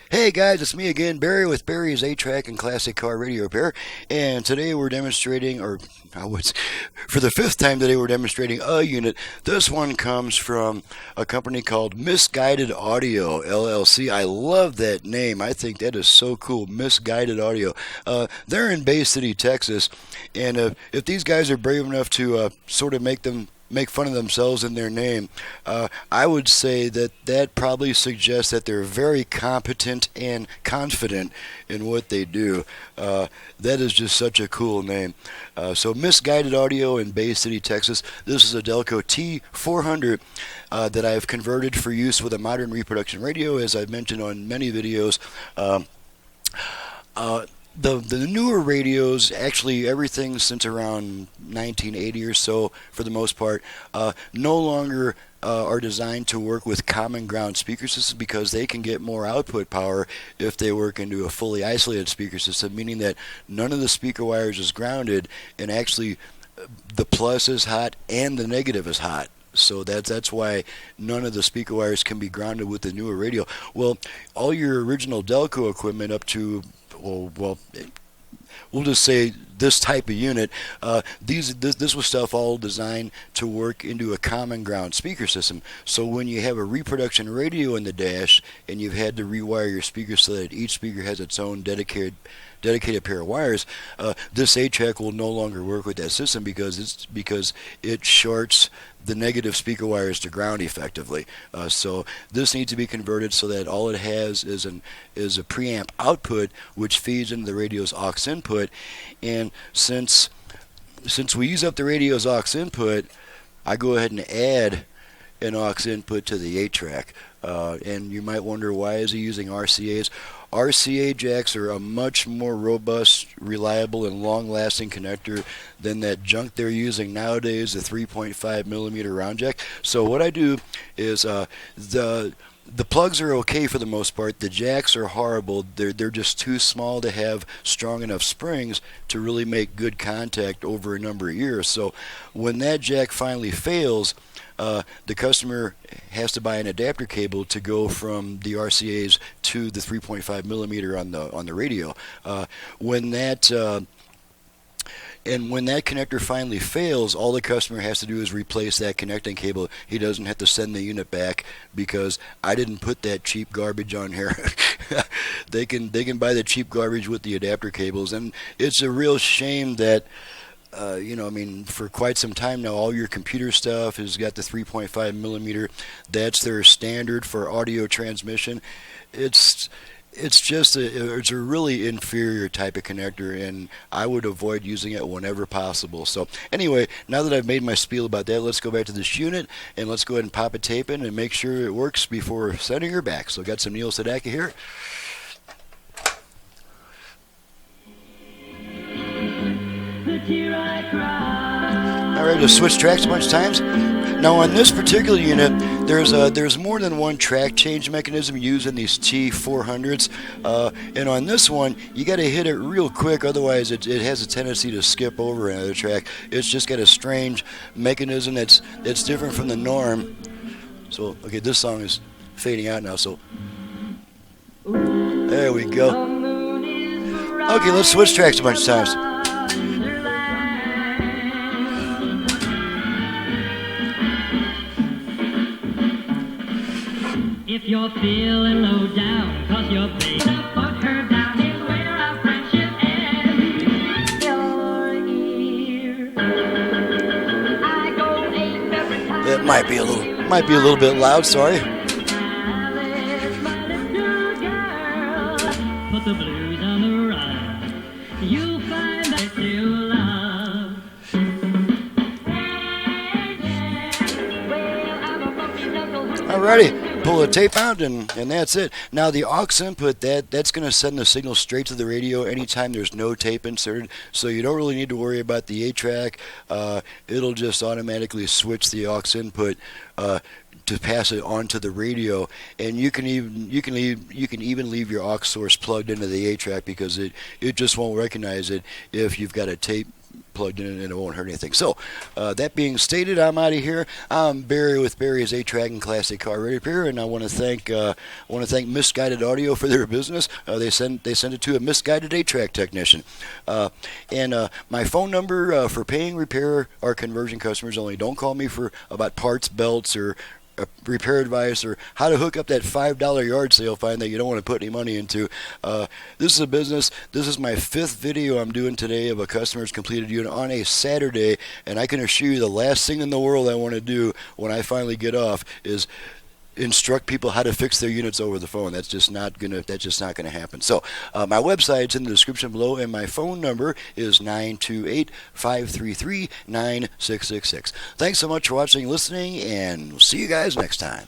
Hey guys, it's me again, Barry with Barry's 8-Track and Classic Car Radio Repair. And today we're demonstrating, or I was, for the fifth time today, we're demonstrating a unit. This one comes from a company called Misguided Audio, LLC. I love that name. I think that is so cool, Misguided Audio. They're in Bay City, Texas. And if these guys are brave enough to sort of make fun of themselves in their name, I would say that probably suggests that they're very competent and confident in what they do. That is just such a cool name. So Misguided Audio in Bay City, Texas. This is a Delco T-400 that I've converted for use with a modern reproduction radio, as I've mentioned on many videos. The newer radios, actually everything since around 1980 or so, for the most part, no longer are designed to work with common ground speaker systems because they can get more output power if they work into a fully isolated speaker system, meaning that none of the speaker wires is grounded, and actually the plus is hot and the negative is hot. So that's why none of the speaker wires can be grounded with the newer radio. Well, all your original Delco equipment up to, well, we'll just say this type of unit, this was stuff all designed to work into a common ground speaker system. So when you have a reproduction radio in the dash and you've had to rewire your speakers so that each speaker has its own dedicated pair of wires, this 8-track will no longer work with that system because it shorts the negative speaker wires to ground effectively. So this needs to be converted so that all it has is a preamp output which feeds into the radio's aux input. And since we use up the radio's aux input, I go ahead and add an aux input to the 8-track. And you might wonder, why is he using RCAs? RCA jacks are a much more robust, reliable, and long-lasting connector than that junk they're using nowadays, the 3.5 millimeter round jack. So what I do is the plugs are okay for the most part. The jacks are horrible. They're just too small to have strong enough springs to really make good contact over a number of years. So when that jack finally fails, the customer has to buy an adapter cable to go from the RCAs to the 3.5 millimeter on the radio. When that connector finally fails, all the customer has to do is replace that connecting cable. He doesn't have to send the unit back because I didn't put that cheap garbage on here. They can buy the cheap garbage with the adapter cables, and it's a real shame that for quite some time now, all your computer stuff has got the 3.5 millimeter. That's their standard for audio transmission. It's a really inferior type of connector, and I would avoid using it whenever possible. So anyway, now that I've made my spiel about that, let's go back to this unit and let's go ahead and pop a tape in and make sure it works before sending her back. So I've got some Neil Sedaka here. Alright, just switch tracks a bunch of times. Now on this particular unit, there's more than one track change mechanism used in these T-400s, and on this one you got to hit it real quick, otherwise it has a tendency to skip over another track. It's just got a strange mechanism that's different from the norm. So okay, this song is fading out now, so there we go. Okay, let's switch tracks a bunch of times. If you're feeling low down, cause your baby put her down is where our friendship ends. Your ear. I go ape every time. That might be a little bit loud, sorry. Put the blues on the run. You'll find that you love. Alrighty. Pull the tape out and that's it. Now the aux input, that's going to send the signal straight to the radio anytime there's no tape inserted, so you don't really need to worry about the 8-track. It'll just automatically switch the aux input to pass it onto the radio, and you can even leave your aux source plugged into the 8-track because it just won't recognize it if you've got a tape plugged in and it won't hurt anything. So, that being stated, I'm out of here. I'm Barry with Barry's 8-Track and Classic Car Repair, and I want to thank Misguided Audio for their business. They send it to a misguided 8-Track technician. And my phone number for paying repair or conversion customers only. Don't call me for about parts, belts, or repair advice, or how to hook up that $5 yard sale fine that you don't want to put any money into. This is a business. This is my 5th video I'm doing today of a customer's completed unit on a Saturday, and I can assure you the last thing in the world I want to do when I finally get off is instruct people how to fix their units over the phone. That's just not gonna happen. So my website's in the description below, and my phone number is 928-533-9666. Thanks so much for watching and listening, and we'll see you guys next time.